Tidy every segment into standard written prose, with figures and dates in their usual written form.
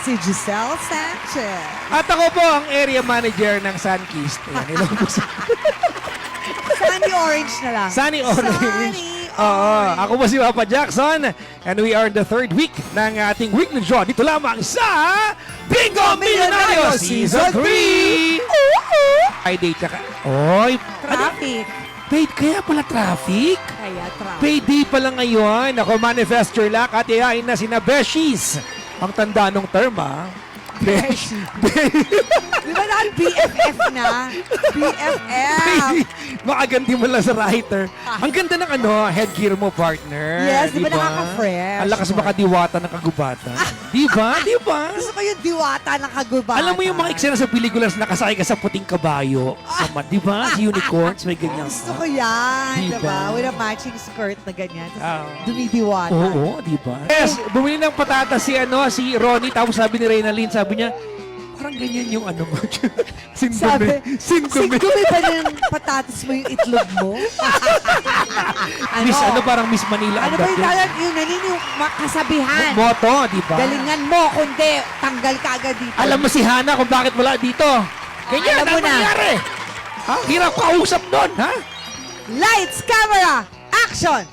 si Giselle Sanchez. At ako po ang area manager ng Sunkist. Ayan, hello po sa Sunny Orange na lang. Sunny Orange. Sunny Oo, ako po si Papa Jackson and we are in the third week ng ating week na draw. Dito lamang sa Bingo Millionario Season 3! Ay, date ka. Oy, Traffic. paid kaya pala traffic? Kaya traffic. Payday pa lang ngayon. Ako, manifest your luck at iyain na sina Beshies. Ang tanda nung term, ha? Besh. Di ba dahil BFF na? BFF. Makaganti mo lang sa writer. Ang ganda ng headgear mo, partner. Yes, di ba nakaka-fresh? Ang lakas makadiwata ng kagubatan. Di ba? Di ba? Gusto ko yung diwata ng kagubatan. Alam mo yung mga eksena sa pelikulas nakasakay ka sa puting kabayo. Di ba? Si unicorns, may ganyan. Gusto ko yan, Diba? diba? With a matching skirt na ganyan. Ah. Tapos dumidiwata. Oo, di ba? Yes, bumili ng patatas si Ronnie, tapos sabi ni Reynalyn, sabi niya, parang ganyan yung mo. Sabi, Sindome. singkumi ba ng patatas mo yung itlog mo? Miss, parang Miss Manila. Ano ang ba yung dating. talag yun? Yung kasabihan? Moto, di ba? Galingan mo, kundi tanggal ka agad dito. Alam mo si Hana kung bakit wala dito. Ganyan, alam mo ano na. nangyari? Ha? Hirap kausap doon, ha? Lights, camera, action!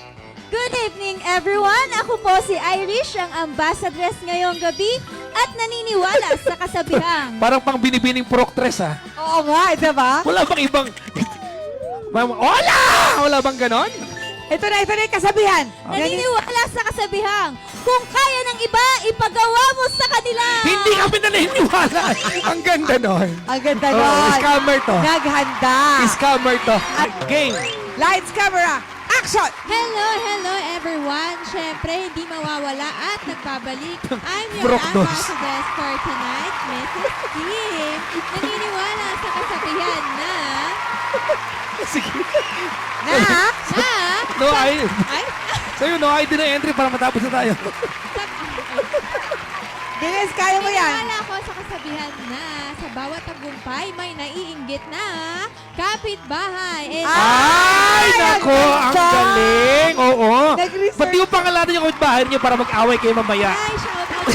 Good evening, everyone! Ako po si Irish, ang ambassadress ngayong gabi at naniniwala sa kasabihang. Parang pang binibining proctress, ha? Oo nga, diba? Wala bang ibang... Wala! Wala bang ganon? Ito na yung kasabihan. Naniniwala sa kasabihang, kung kaya ng iba, ipagawa mo sa kanila! Hindi kami naniniwala. Ang ganda nun. Ang ganda Oh, nun. scammer to. Naghanda. Scammer to. Game. Lights, camera, action! Hello everyone! Siyempre, hindi mawawala at nagbabalik. I'm your Brooke Dos. ambassadress for tonight, Mrs. Kim. Naniniwala sa kasabihan na... Sige. Na? No, I... Ay, Sa'yo, no, I din na entry para matapos na tayo. Bilis, kaya mo yan. Naniniwala ako sa kasabihan na sa bawat tagumpay may naiinggit na kapitbahay. And Ay, nako, ang ganda! galing. Oo. Nag-research. Pati yung pangalanan yung kapitbahay niyo para mag-away kayo mamaya. Ay, shout out.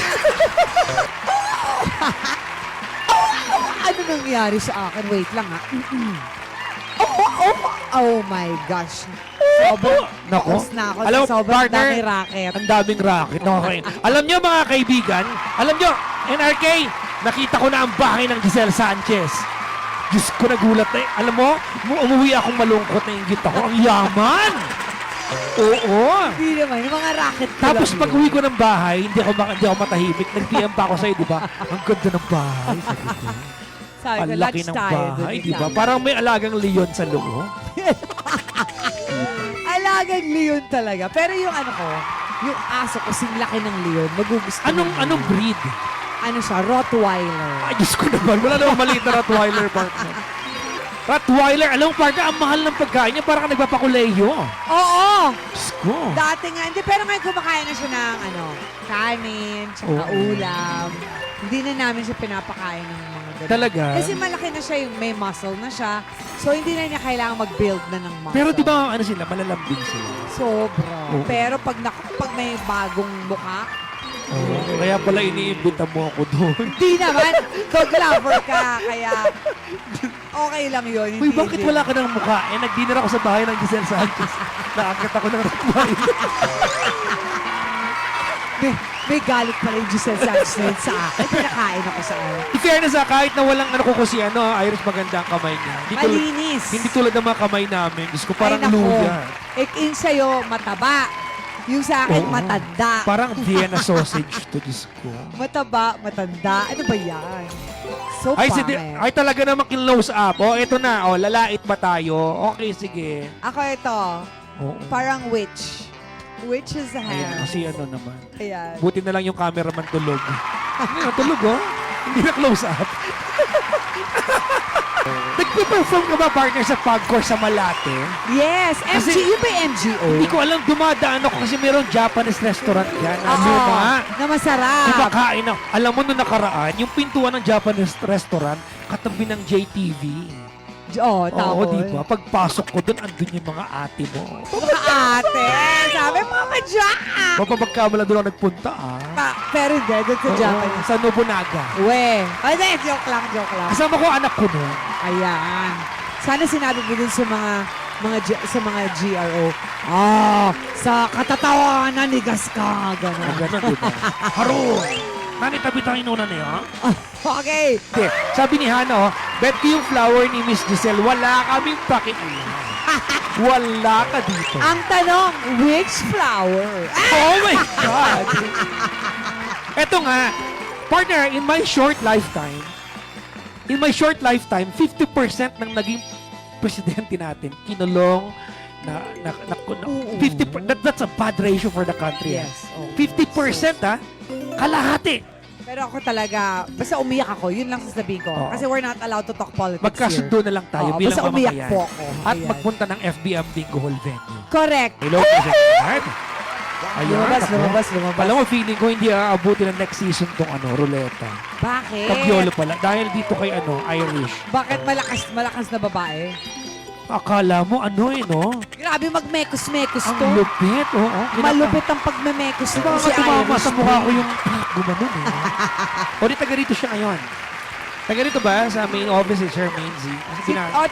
Ano nangyari sa akin? Wait lang ha. Oh my gosh. Sobrang Nako. tapos na ako Alam mo, sa sobrang partner, dami racket. ang daming racket. Okay. Alam niyo mga kaibigan, alam niyo, NRK, nakita ko na ang bahay ng Giselle Sanchez. Diyos ko, nagulat na eh. Alam mo, umuwi akong malungkot na inggit ako. Ang yaman! Oo. Hindi naman, yung mga racket ko Tapos lang pag yun. uwi ko ng bahay, hindi ako matahimik. Nag-PM pa ako sa'yo, di ba? Ang ganda ng bahay. Sabi ko. Sabi ko, Ang laki lunch ng tayo. bahay, dun, di ba? ikaw. Parang may alagang leon sa loob. Alagang leon talaga. Pero yung yung aso ko, laki ng leon, magugustuhan. Anong breed? Ano siya? Rottweiler. Ay, Diyos ko naman. Wala namang maliit na Rottweiler, partner. Rottweiler, alam mo, partner, ang mahal ng pagkain niya. Parang nagpapakuleyo. Oo! Diyos ko. Dati nga, hindi, pero ngayon kumakain na siya ng kanin, tsaka Oo. ulam. Hindi na namin siya pinapakain ng mga ganun. Talaga? Kasi malaki na siya, yung may muscle na siya. So, hindi na niya kailangan mag-build na ng muscle. Pero di ba, sila, malalambing sila. Sobra. Oo. Pero pag may bagong mukha, Oh, kaya pala iniimbita mo ako doon. hindi naman. Dog lover ka, kaya okay lang yun. Uy, Hindi- bakit wala ka ng mukha? Nag-dinner ako sa bahay ng Giselle Sanchez. Naakit ako ng Rottweiler. May galit pala yung Giselle Sanchez na yun sa akin. Pinakain ako sa akin. In fairness, kahit na walang ko si Iris, maganda ang kamay niya. Malinis. Hindi tulad ng mga kamay namin. Diyos ko, parang Ay, nako. luya. Yung sa'yo, mataba. Yung sa akin, Oo. matanda. Parang Vienna sausage to, Diyos ko. Mataba, matanda. Ano ba yan? So, pangit. Ay, talaga naman kinlose up. Oh, ito na. Oh, lalait ba tayo? Okay, sige. Ako ito, Oo. parang witch. Witch is a Ayan, hand. kasi naman. Ayan. Buti na lang yung cameraman tulog. Tulog, oh. Hindi na close up. Nagpe-perform ka ba, partner, sa pag-course sa Malate? Yes, Kasi- MGO ba yung MGO? Hindi ko alam, dumadaan ako kasi mayroong Japanese restaurant yan. Oo, Luma. na masarap. Kumakain ako. Alam mo nung nakaraan, yung pintuan ng Japanese restaurant, katabi ng JTV. Oo, Oo, tapos. di ba? Pagpasok ko doon, andun yung mga ate mo. Mga ate, sabi, Mama Jack! Mapapagkamala doon ako nagpunta, ah. Pero hindi, doon sa Oo, Japanese. sa Nobunaga. We. Hindi, joke lang, joke lang. Kasama ko anak ko noon. Ayan. Sana sinabi mo dun sa sa mga GRO, sa katatawanan ni gas ka, Ang gano'n. gano'n, di ba? Haroon! Nani, tabi tayo nuna niya, ha? Okay. Hindi. Sabi ni Hana, bet ko yung flower ni Miss Giselle, wala kaming pakialam. Wala ka dito. Ang tanong, which flower? Oh my God! Eto nga, partner, in my short lifetime, 50% ng naging presidente natin, kinulong Oo. 50%, that's a bad ratio for the country. Yes. Oh. 50%, ha? Kalahati. Pero ako talaga, basta umiyak ako, yun lang sasabihin ko. Oo. Kasi we're not allowed to talk politics Magkasundo here. na lang tayo Oo, bilang basta umiyak mamamayan. po ako. At Ayan. magpunta ng FBM Bingo Hall venue. Correct. Hello, President Bernard. Ayan, Lumabas. Alam mo, feeling ko hindi aabuti ng next season tong ruleta. Bakit? Pagyolo pala. Dahil dito kay Irish. Bakit malakas na babae? Akala mo no? Grabe magmekos-mekos to. Ang lupit, oo. Malupit ang pagmemekos Diba, to si tumama Irish. sa mukha ko yung gumanon O di taga rito siya ngayon. Taga rito ba? Sa main office si Sir Mainzy.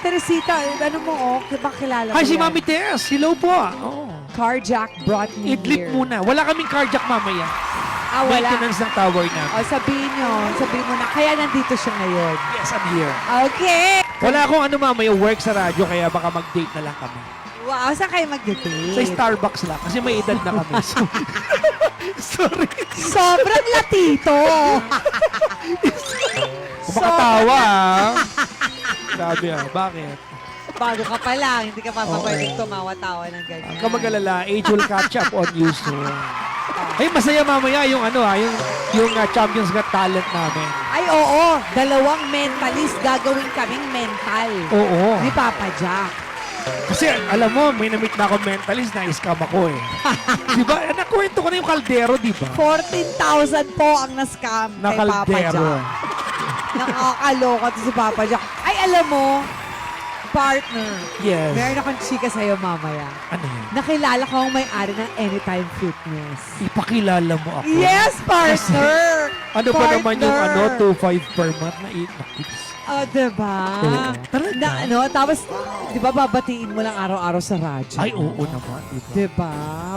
Teresita, ano mo, ba kilala Hi, mo si yan? Mami Tess. Hello po. Oo. Carjack brought me Idlip here. muna. Wala kaming carjack mamaya. Wala. Maintenance ng tower namin. Sabihin mo na, kaya nandito siya ngayon. Yes, I'm here. Okay. Wala akong mamaya work sa radyo kaya baka mag-date na lang kami. Wow, saan kayo mag-date? Sa Starbucks lang kasi may edad na kami. Sorry. Sobrang latito. Kumakatawa Sabi bakit? Bago ka pa lang, hindi ka pa pwedeng tumawa-tawa ng ganyan. Huwag ka mag-alala, age will catch up on you soon. Ay, masaya mamaya yung yung Champions Got Talent namin. Ay, oo. 2 mentalist gagawin kaming mental. Oo. Ni Papa Jack. Kasi alam mo, may na-meet na ako mentalist na scam ako eh. Diba? Nakwento ko na yung kaldero, diba? 14,000 po ang na-scam Na kay Papa kaldero. Jack. Nakakaloka to si Papa Jack. Ay, alam mo, partner, Yes. meron akong chika sa'yo mamaya. Ano yun? Nakilala ko ang may-ari ng Anytime Fitness. Ipakilala mo ako. Yes, partner! Ano ba naman yung Partner! 2.5 per month na nakits? Diba? Oo. Talaga? Tapos, di ba babatiin mo lang araw-araw sa radyo? Ay, oo naman. Diba? Diba?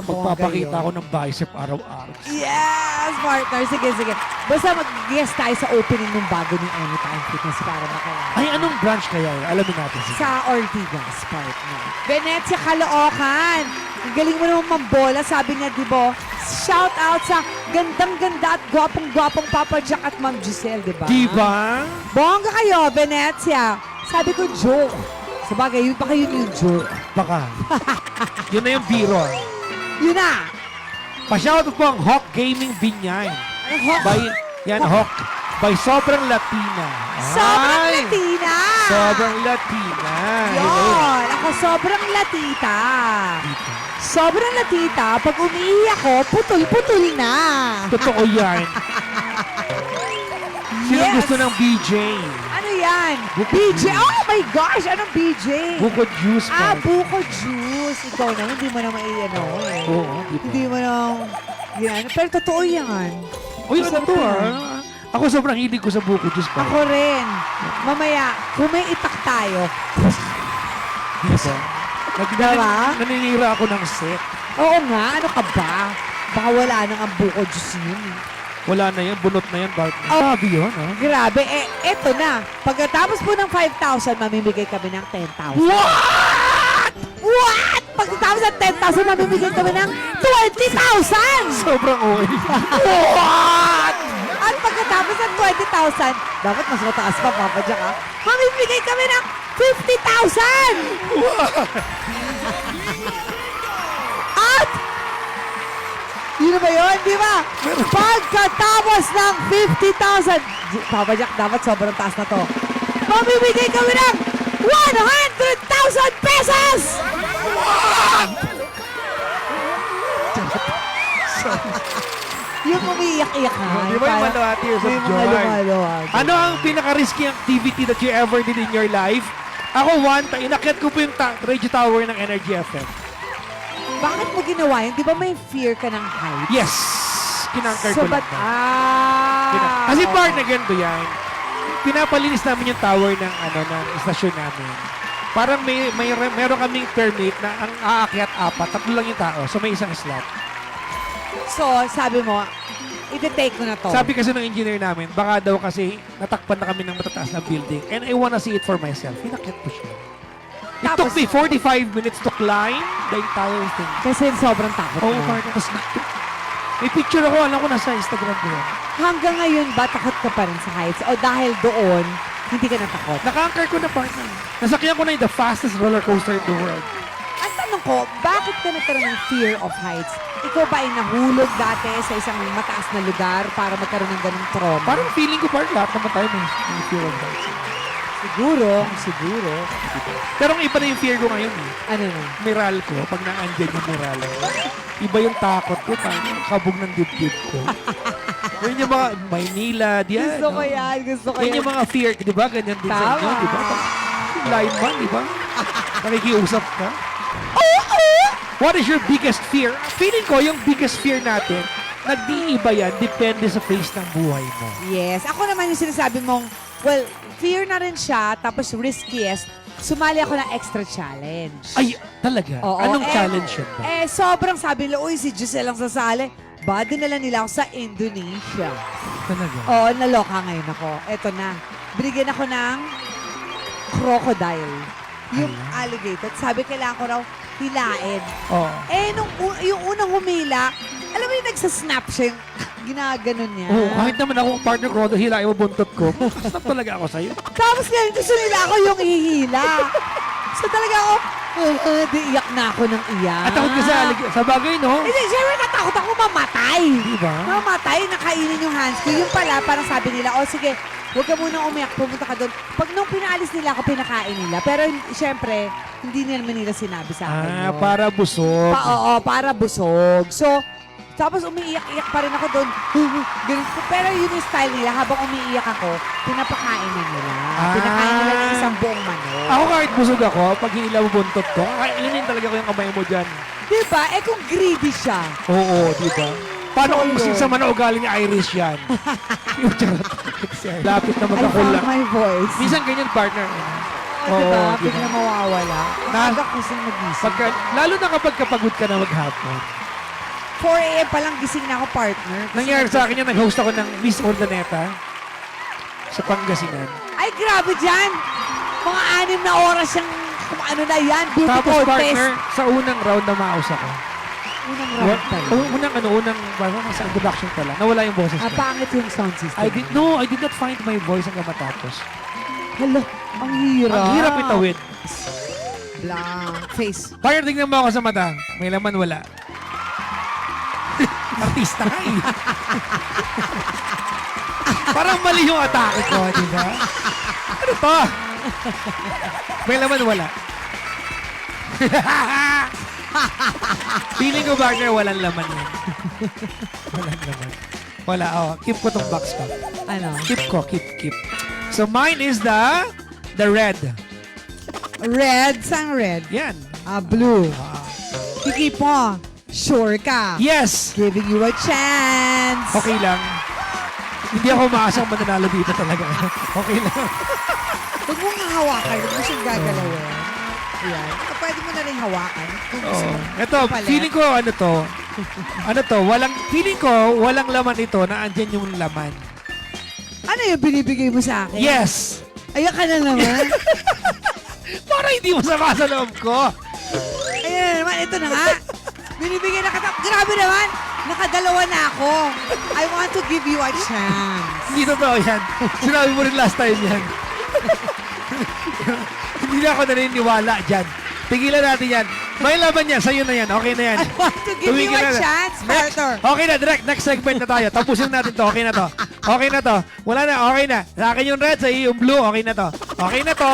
Magpapakita Bongga ako yun. ng bicep araw-araw. Yes, partner. Sige. Basta mag-guest tayo sa opening ng bago ng Anytime Fitness para makilala. Ay, anong branch kaya yun? Alamin natin. Sige. Sa Ortigas, partner. Venezia, Caloocan. Ang galing mo naman mambola, sabi niya, di ba? Shout out sa gandang-ganda at gwapong-gwapong Papa Jack at Ma'am Giselle, di ba? Diba? Bongga kayo, Venezia. Sabi ko, joke. Sabagay, yun pa kayo yung joke. Baka. Yun na yung biro. Yun na. Pa-shoutout po ang Hawk Gaming Binyan. Yan, Hawk. By Sobrang Latina. Sobrang Ay! Latina. Sobrang Latina. Yun. Ako sobrang latita. Dito. Sobrang latita. Pag umiiyak ko, putol-putol na. Totoo yan. Sino Yes. gusto ng BJ? Ano yan? Buko BJ. juice. Oh my gosh! Anong BJ? Buko juice pa. Buko juice. Ikaw naman, hindi mo naman eh. Oo, di ba? Hindi mo naman, yan. Pero totoo yan. Uy, ano to Ako sobrang hilig ko sa buko juice pa. Ako rin. Mamaya, kung may itak tayo, Diba? Diba? Naninira ako ng set. oo nga, ano ka ba? Baka wala nang ang buko juice yun. Wala na yan, bunot na yan, partner. Oh. Sabi yun, ha? Grabe, eto na. Pagkatapos po ng 5,000, mamimigay kami ng 10,000. What? What? Pagkatapos ng 10,000, mamimigay kami ng 20,000! Sobrang OA. What? At pagkatapos ng 20,000, dapat mas mataas pa, Papa Jack, ha? Mamimigay kami ng 50,000! At, yun ba yun? Di ba? Pagkatapos ng 50,000, Papa Jack, dapat sobrang taas na to. Mamimigay kami ng 100,000 pesos! Yung umiiyak-iyak ha. Di ba yung Tears of Yung Joy? maluwag. Ano ang pinaka-risky activity that you ever did in your life? Ako, inakyat ko po yung radio tower ng Energy FM. Bakit mo ginawa yun? Di ba may fear ka ng height? Yes! Kinangkar ko lang. Kasi okay. partner, ganito yan. Pinapalinis namin yung tower ng istasyon namin. Parang meron kaming permit na ang aakyat 4, 3 lang yung tao. So may isang slot. So, sabi mo, iti-take ko na to. Sabi kasi ng engineer namin, baka daw kasi natakpan na kami ng matataas na building and I wanna see it for myself. Inakyat ko siya. It Tapos- took me 45 minutes to climb the entire thing. Kasi sobrang takot Oo, mo. partner. Tapos, may picture ako, alam ko nasa Instagram ko yan. Hanggang ngayon ba takot ka pa rin sa heights? O dahil doon, hindi ka natakot? Naka-anchor ko na partner. Nasakyan ko na yung the fastest roller coaster in the world. Ang tanong ko, bakit ka nagkaroon ng fear of heights? Ikaw ba ay nahulog dati sa isang mataas na lugar para magkaroon ng ganung trauma? Parang feeling ko parang lahat naman tayo may fear of heights. Siguro. Pero ang iba na yung fear ko ngayon eh. Ano na? Miral ko, pag naandyan yung miral. Iba yung takot ko, parang kabog ng dibdib ko. Yun yung mga Maynila, diyan. Gusto ko yan. Yun yung mga fear, di ba? Ganyan din sa Tama. inyo, di ba? Lineman, di ba? Nakikiusap ka. What is your biggest fear? Feeling ko, yung biggest fear natin, nag-iiba yan, depende sa phase ng buhay mo. Yes. Ako naman yung sinasabi mong, well, fear na rin siya, tapos riskiest, sumali ako ng extra challenge. Ay, talaga? Oo, Anong challenge yun ba? Sobrang sabi nila, uy, si Giselle ang sasali. Ba, dinala nila ako sa Indonesia. Talaga? Oo, naloka ngayon ako. Eto na. Binigyan ako ng crocodile. Yung alligator. Sabi, kailangan ko raw hilain. Oo. Yung unang humila, alam mo yung nagsasnap siya, yung ginaganon niya. Oo, kahit naman ako, partner ko, hilain mo buntot ko. Stop talaga ako sa'yo. Tapos ngayon, gusto nila ako yung hihila. So talaga ako, di iyak na ako ng iyak. At takot ka sa bagay, no? Hindi, syempre natakot ako mamatay. Di ba? Mamatay, nakainin yung hands ko. Yung pala, parang sabi nila, sige, huwag ka munang umiyak, pumunta ka doon. Pag nung pinaalis nila ako, pinakain nila. Pero syempre, hindi naman nila sinabi sa akin. yun. Para busog. Oo, para busog. So, tapos umiiyak-iyak pa rin ako doon. Ganun. Pero yun yung style nila. Habang umiiyak ako, pinapakain na nila. Pinakain nila ng isang buong manok. Ako kahit busog ako, pag hinilaw mo buntot ko, kakainin talaga ko yung kamay mo dyan. Diba? Kung greedy siya. Oo, di ba? Paano kung So, yun. sa manok ugali ni Irish yan? Yung charot. Lapit na I found magkakulak. my voice. Minsan ganyan, partner. Oo, diba? Oo, diba? Bigla mawawala. Na- Maaga kasi nagising. Lalo na kapag kapagod ka na maghapon. 4 a.m. pa lang gising na ako, partner. Kasi Nangyari sa akin yan, nag-host ako ng Miss Ordaneta sa Pangasinan. Ay, grabe dyan! Mga 6 na oras yung kung ano na yan. Beauty Tapos, contest. partner, sa unang round na maus ako. Unang round pala. Unang, sa introduction pala, nawala yung boses ko. Pangit yung sound system. I did not find my voice hanggang matapos. Hala, ang hirap. Ang hirap itawid. Blank face. Partner, tignan mo ako sa mata. May laman, wala. Artista ka eh. Parang mali yung atake ko, di ba? Ano to? May laman, wala. Feeling ko, partner, walang laman yan. Walang laman. Wala, keep ko tong box ko. Ano? Keep ko, keep. So mine is the red. Red? Saan red? Yan. Blue. Kikip mo. Sure ka. Yes! Giving you a chance. Okay lang. Hindi ako maasang mananalo dito talaga. Okay lang. Huwag mong hawakan. Huwag mo siyang gagalawin. Ayan. Pwede mo na rin hawakan. Kung gusto mo. Ito, Palit. feeling ko feeling ko walang laman ito na andyan yung laman. Ano yung binibigay mo sa akin? Yes! Ayan ka na naman. Para hindi mo sama sa loob ko. Ayan na naman. Ito na nga. Binibigay na kita. Grabe naman. Nakadalawa na ako. I want to give you a chance. Hindi totoo yan. Sinabi mo rin last time yan. Hindi na ako naniniwala dyan. Tigilan natin yan. May laban yan. Sa'yo na yan. Okay na yan. I want to give you Tumigil a na. chance, Next. partner. Okay na, direct. Next segment na tayo. Tapusin natin to. Okay na to. Okay na to. Wala na. Okay na. Sa akin yung red, sa iyo yung blue. Okay na to. Okay na to.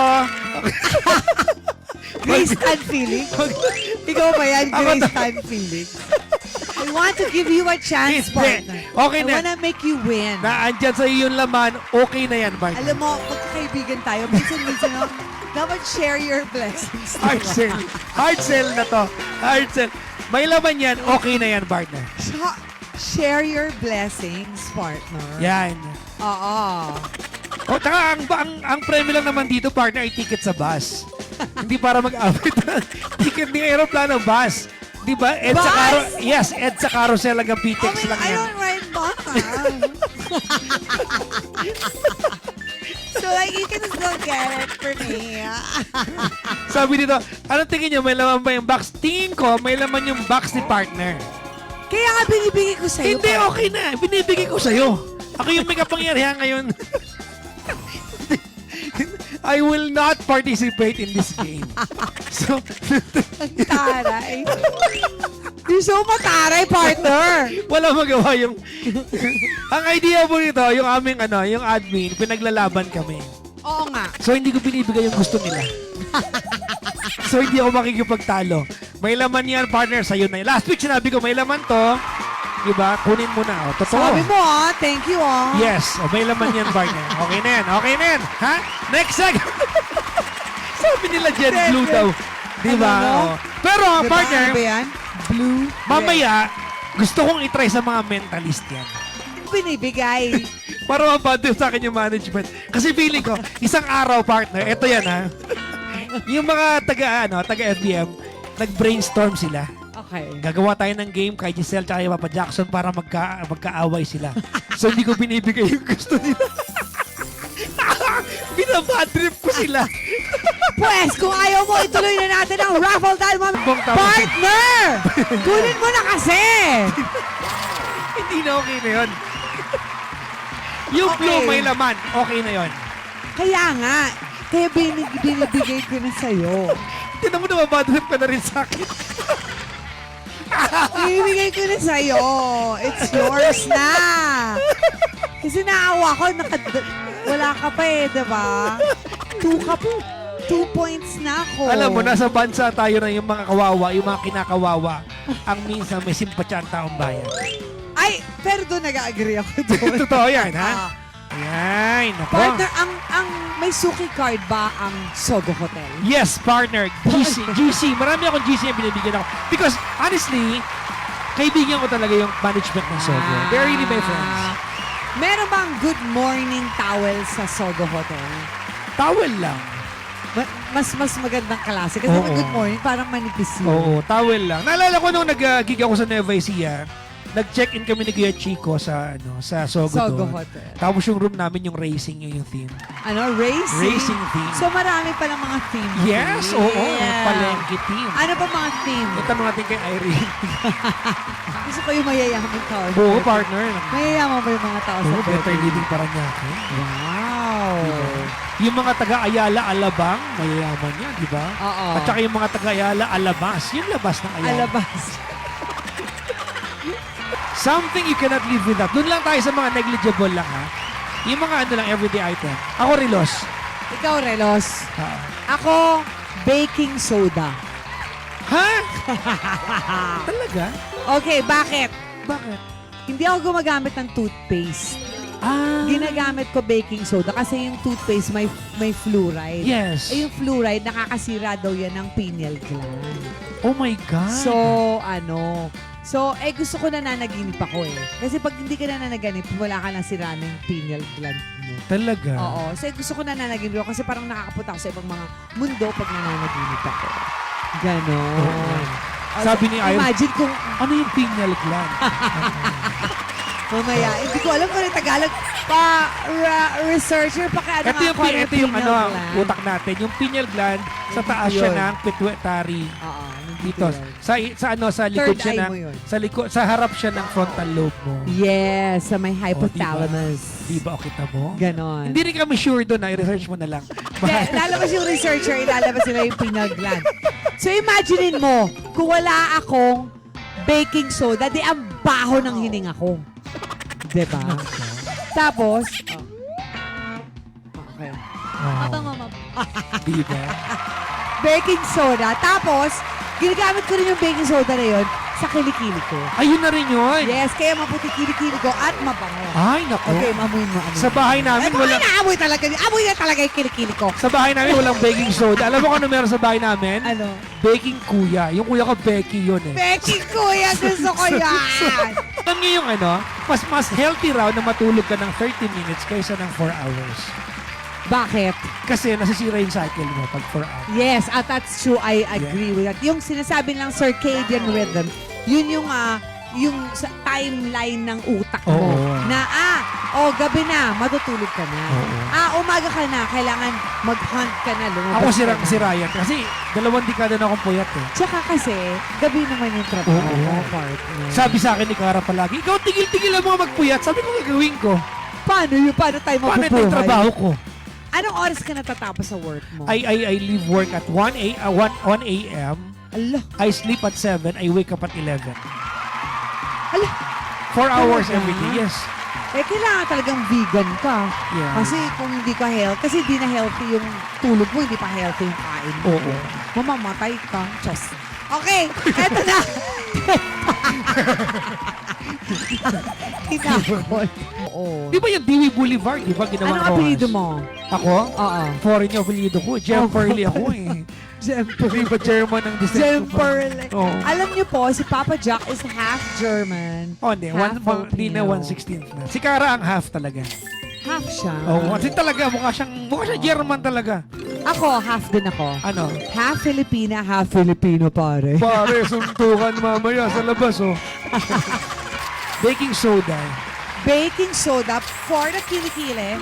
Grace Tan Feeling. Ikaw ba yan, Ako Grace to. Tan Feeling? I want to give you a chance, Hindi. partner. Okay I na. wanna make you win. Na andyan sa iyo yung laman, okay na yan, partner. Alam mo, magkakaibigan magkaibigan tayo. Minsan, no? Dapat share your blessings. Hard sell. Hard sell na to. Hard sell. May laman yan, okay na yan, partner. Share your blessings, partner. Yan. Oo. O, tsaka ang premyo lang naman dito, partner, ay ticket sa bus. Hindi para mag-abit. Ticket ng aeroplano, bus. Di ba? Bus? Yes, EDSA Carousel lang ang PTEX lang I yan. don't ride bus. So, like, you can still get it for me. Sabi dito, anong tingin nyo, may laman ba yung box? Tingin ko, may laman yung box ni partner. Kaya nga binibigay ko sa'yo. Hindi, okay na. Binibigay ko sa'yo. Ako yung may kapangyarihan ngayon. I will not participate in this game. So, Ang taray. You're so mataray, partner. wala magawa yung... ang idea po nito, yung aming yung admin, pinaglalaban kami. Oo nga. So, hindi ko binibigay yung gusto nila. So, hindi ako makikipagtalo. May laman yan, partner, sa'yo na. Last week, sinabi ko, may laman to. Diba? Kunin mo na. O, totoo. Sabi mo, thank you, Yes. O, may laman yan, partner. Okay na yan. Okay na yan. Ha? Next segment. Sabi nila, Jen Blue daw. Diba? Ano, no? O. Pero, Diba, partner, ano ba yan? Blue. mamaya, gusto kong itry sa mga mentalist yan. Binibigay. Para mabadil sa akin yung management. Kasi feeling ko, isang araw, partner, eto yan ha. Yung mga taga-FBM, nag-brainstorm sila. Okay. Gagawa tayo ng game kay Giselle at kay Papa Jackson para magkaaway sila. So hindi ko binibigay yung gusto nila. Binabadrip ko sila. Pwes, kung ayaw mo, ituloy na natin ang raffle dahil Bong tama. partner! Kunin mo na kasi! Hindi na okay na yun. Yung Okay. blue may laman, okay na yun. Kaya nga, kaya binibigay ko na sa'yo. Tinan mo na mabadrip ka na rin sa akin. Binibigay ko na sa'yo. It's yours na. Kasi naawa ko, wala ka pa diba? 2 points na ako. Alam mo, nasa bansa tayo na yung mga kawawa, yung mga kinakawawa, ang minsan may simpatya ang taong bayan. Ay, pero doon nag-agree ako doon. Totoo yan, ha? Ah. Ayan, nako. Partner, ang may suki card ba ang Sogo Hotel? Yes, partner. GC. Marami akong GC na binibigyan ako. Because, honestly, kaibigan ko talaga yung management ng Sogo. They're really my friends. Meron bang good morning towel sa Sogo Hotel? Towel lang. Mas magandang klase. Kasi Oo. pag good morning, parang manipis yun. Oo, towel lang. Naalala ko nung nag-gig ako sa Nueva Ecija, nag-check-in kami ni Kuya Chico sa Sogo Sogo doon. Hotel. Tapos yung room namin, yung racing yung theme. Ano? Racing? Racing theme. So marami pa ng mga theme. Yes, oo. Yeah. Palengke theme. Ano pa mga theme? Itanong natin kay Irene. Gusto ko yung mayayaman tao. Oo, partner. Mayayaman ba yung mga tao sa Oo, better Philippines? living para niya. Wow. Yung mga taga-Ayala, Alabang, mayayaman yan, di ba? Oo. At saka yung mga taga-Ayala, Alabas. Yung labas ng Ayala. Alabas. Something you cannot live without. Doon lang tayo sa mga negligible lang, ha? Yung mga everyday item. Ako, Rilos. Ikaw, Relos. Ako, baking soda. Ha? Talaga? Okay, bakit? Bakit? Hindi ako gumagamit ng toothpaste. Ginagamit ko baking soda kasi yung toothpaste may fluoride. Yes. Eh, yung fluoride, nakakasira daw yan ng pineal gland. Oh my God. So, gusto ko nananaginip ako eh. Kasi pag hindi ka nananaginip, wala ka nang sira ng pineal gland mo. Talaga? Oo. So, gusto ko nananaginip ako kasi parang nakakapunta ako sa ibang mga mundo pag nananaginip ako. Ganon. Sabi ni Iris, Imagine kung ano yung pineal gland? mamaya, hindi ko alam kung ano yung Tagalog. Researcher, Ito yung, ako ito yung pineal gland. utak natin. Yung pineal gland, sa taas siya Yun. ng pituitary. Oo. Dito. Sa likod Third siya eye ng, mo yun. sa harap siya ng frontal lobe mo. Yes, sa may Oh, hypothalamus. Diba o kita mo? Ganon. Hindi rin kami sure doon, i-research mo na lang. Hindi, lalabas yung researcher, ilalabas nila yung pineal gland. So imaginein mo, kung wala akong baking soda, di ang baho ng hininga ko. Diba? Tapos, okay. Oh, Mabango. diba? Baking soda. Tapos, ginagamit ko rin yung baking soda na yun sa kilikili ko. Ayun na rin yun. Yes, kaya maputi kilikili ko at mabango. Ay, nako. Okay, mamuin mo. Sa bahay namin, Ay, walang... amoy talaga. Amoy na talaga yung kilikili ko. Sa bahay namin, walang baking soda. Alam mo kung ano meron sa bahay namin? Ano? Baking kuya. Yung kuya ko, Becky yun eh. Becky, kuya, gusto ko yan. Alam niyo yung ano, mas healthy raw na matulog ka ng 30 minutes kaysa ng 4 hours. Bakit? Kasi nasisira yung cycle mo pag 4 hours. Yes, that's true. I agree with that. Yung sinasabi ng circadian rhythm, yun yung sa timeline ng utak mo. Oo. Na, gabi na, matutulog ka na. Oo. Umaga ka na, kailangan mag-hunt ka na. Ako lumabas ka si na. Ryan kasi 2 dekada na akong puyat eh. Tsaka kasi, gabi naman yung trabaho Oo. mo, partner. Sabi sa akin ni Cara palagi, ikaw tigil-tigil ang mga magpuyat. Sabi ko gagawin ko. Paano yun? Paano tayo Paano mabubuhay? ito yung trabaho ko? Anong oras ka natatapos sa work mo? I leave work at 1 a.m. Ala, I sleep at 7. I wake up at 11. ala. 4 hours Talaga? every day, yes. Kailangan talagang vegan ka. Yeah. Kasi kung hindi ka kasi hindi na healthy yung tulog mo, hindi pa healthy yung kain mo. Oo. Mamamatay ka. Just. Okay, eto na. Tinakot. Oo. Di ba yung Dewey Boulevard? Di ba ginawa Anong ko? apelido mo? Ako? Oo. Foreign yung apelido ko. Jemperly ako eh. Di ba German ang descent ko pa? Jemperle. Oo. Alam niyo po, si Papa Jack is half German. Oh, hindi. Half Hindi na Filipino. 1/16 na. Si Cara ang half talaga. Half siya. Oo. Kasi talaga, mukha siyang German talaga. Ako, half din ako. Ano? Half Filipina, half Filipino, pare. Pare, suntukan mamaya sa labas, oh. Baking soda. Baking soda for the kilikili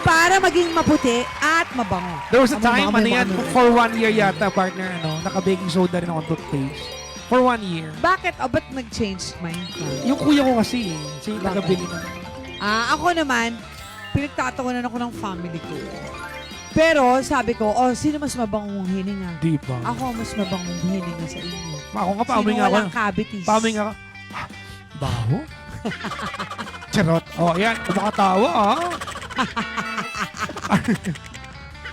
para maging maputi at mabango. There was a time, Amoy, ano yan, amoy. for 1 year yata, partner, naka-baking soda rin ako toothpaste. For 1 year. Bakit? Ba't nag-change mind ka? Yung kuya ko kasi, siya yung Bakit? nagabili ng... Ako naman, pinagtatawanan ako ng family ko. Pero sabi ko, sino mas mabangong hininga? Di ba? Ako mas mabangong hininga sa inyo. Ako nga, Sino paamoy nga ako. walang cavities? Paamoy nga ako. Baho? Charot. Oh, yan. Kumakatawa,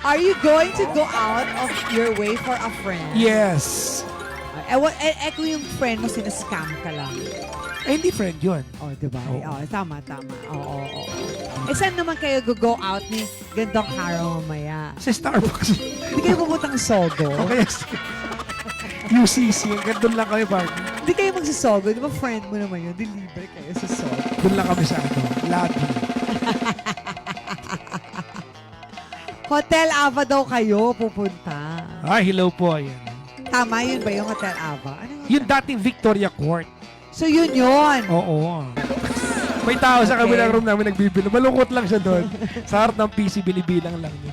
Are you going to go out of your way for a friend? Yes. Kung yung friend mo, sinascam ka lang. Eh, hindi friend yun. Diba? Oo. Tama. Oo. Saan naman kayo go out ni gandang araw mamaya? Sa Starbucks. Hindi kayo puputang sogo? Okay. UCC. Hanggang doon lang kami, partner. Hindi kayo magsasogo? Di ba friend mo naman yun? Deliver kayo sa sogo. Doon lang kami sa lobby. Hotel Ava daw kayo pupunta. Hello po. Ayan. Tama yun ba yung Hotel Ava? Ano Yung dating Victoria Court. So yun yun. Oo. May tao sa Okay. kabilang room namin nagbibilo. Malungkot lang siya doon. Sa harap ng PC, binibilang lang niya.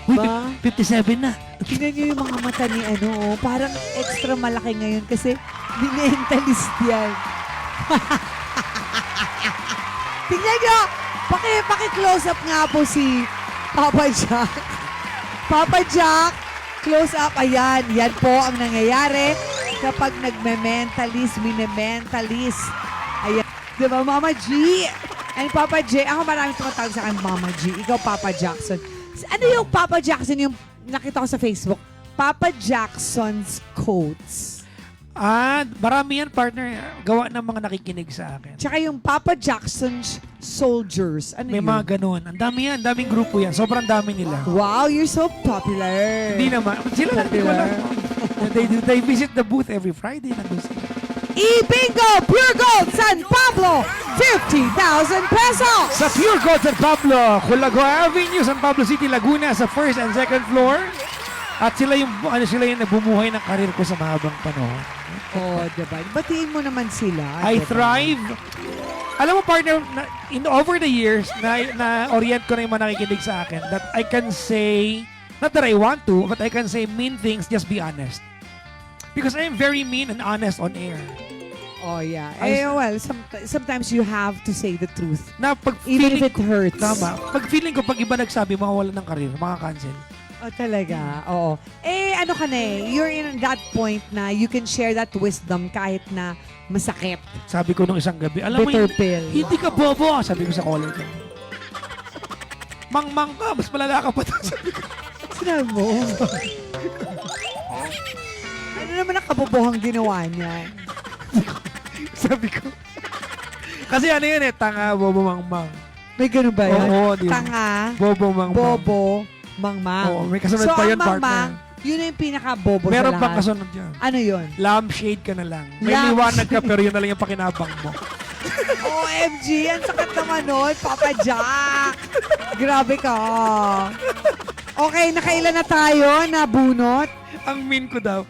Uy, Ba? 57 na. Tingnan nyo yung mga mata ni parang extra malaki ngayon kasi mentalist yan. Tingnan nyo! Paki-close up nga po si Papa Jack. Papa Jack, close up. Ayan, yan po ang nangyayari kapag nagme-mentalist, mine-mentalist. Ayan. Diba, Mama G? And Papa J, ako maraming tumatawag sa akin, Mama G. Ikaw, Papa Jackson. Ano yung Papa Jackson, yung nakita ko sa Facebook? Papa Jackson's quotes. Marami yan, partner. Gawa ng mga nakikinig sa akin. Tsaka yung Papa Jackson's soldiers. Ano May yun? mga ganun. Ang dami yan. Daming grupo yan. Sobrang dami nila. Wow, you're so popular. Hindi naman. Sila lang, di ko alam. They visit the booth every Friday. Nandun sila. E-Bingo! Pure Gold San Pablo! 50,000 pesos! Sa Pure Gold San Pablo, Culago Avenue, San Pablo City, Laguna, sa first and second floor. At sila yung nagbumuhay ng karir ko sa mahabang panahon. Diba? Batiin mo naman sila. I diba? thrive. Alam mo, partner, over the years, na-orient ko na yung mga nakikinig sa akin that I can say, not that I want to, but I can say mean things, just be honest. Because I am very mean and honest on air. Yeah. Well, sometimes you have to say the truth. Na pag Even feeling if it hurts. Tama. Pag feeling ko, pag iba nagsabi, mawawalan ng karir, cancel. Talaga. Oo. Ano ka na you're in that point na you can share that wisdom kahit na masakit. Sabi ko nung isang gabi, alam mo, Bitter pill. hindi ka bobo. Sabi ko sa caller ko. Mang-mang ka, mas malala ka pa. Sabi ko. Sinabi mo? Ano naman ang kabobohang ginawa niya? Sabi ko. Kasi ano yun eh, tanga, bobo, mangmang. May ganun ba yun? Oo, di ba? Tanga, Bobo, mangmang. bobo, mangmang. Oo, may kasunod so, pa yun, ang mangmang, partner. yun na yung pinaka-bobo sa Meron lahat. pang kasunod yan. Ano yun? Lampshade ka na lang. May Lampshade. liwanag ka pero yun na lang yung pakinabang mo. OMG, ang sakit naman nun, Papa Jack. Grabe ka. Okay, nakailan na tayo na bunot? Ang mean ko daw.